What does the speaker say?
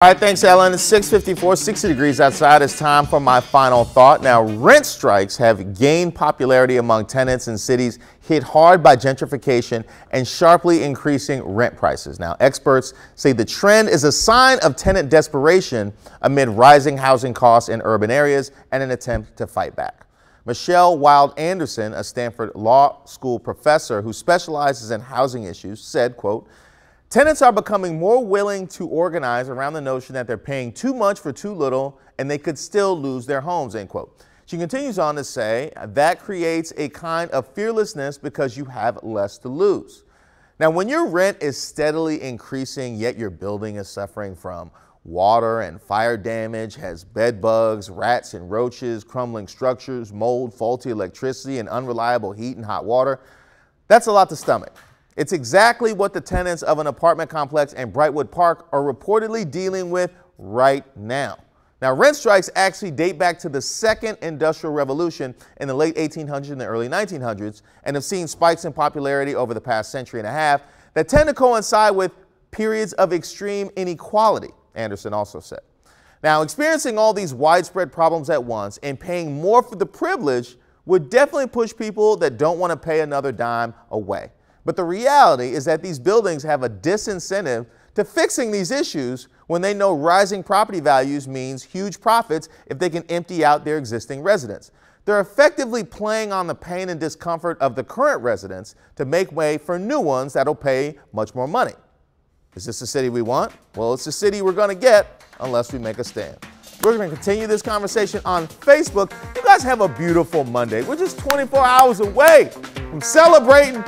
All right, thanks, Ellen. It's 6:54, 60 degrees outside. It's time for my final thought. Now, rent strikes have gained popularity among tenants in cities hit hard by gentrification and sharply increasing rent prices. Now, experts say the trend is a sign of tenant desperation amid rising housing costs in urban areas and an attempt to fight back. Michelle Wild Anderson, a Stanford Law School professor who specializes in housing issues, said, quote, "Tenants are becoming more willing to organize around the notion that they're paying too much for too little and they could still lose their homes," end quote. She continues on to say that creates a kind of fearlessness because you have less to lose. Now, when your rent is steadily increasing, yet your building is suffering from water and fire damage, has bed bugs, rats and roaches, crumbling structures, mold, faulty electricity, and unreliable heat and hot water, that's a lot to stomach. It's exactly what the tenants of an apartment complex in Brightwood Park are reportedly dealing with right now. Now, rent strikes actually date back to the Second Industrial Revolution in the late 1800s and the early 1900s and have seen spikes in popularity over the past century and a half that tend to coincide with periods of extreme inequality, Anderson also said. Now, experiencing all these widespread problems at once and paying more for the privilege would definitely push people that don't want to pay another dime away. But the reality is that these buildings have a disincentive to fixing these issues when they know rising property values means huge profits if they can empty out their existing residents. They're effectively playing on the pain and discomfort of the current residents to make way for new ones that'll pay much more money. Is this the city we want? Well, it's the city we're going to get unless we make a stand. We're going to continue this conversation on Facebook. You guys have a beautiful Monday. We're just 24 hours away from celebrating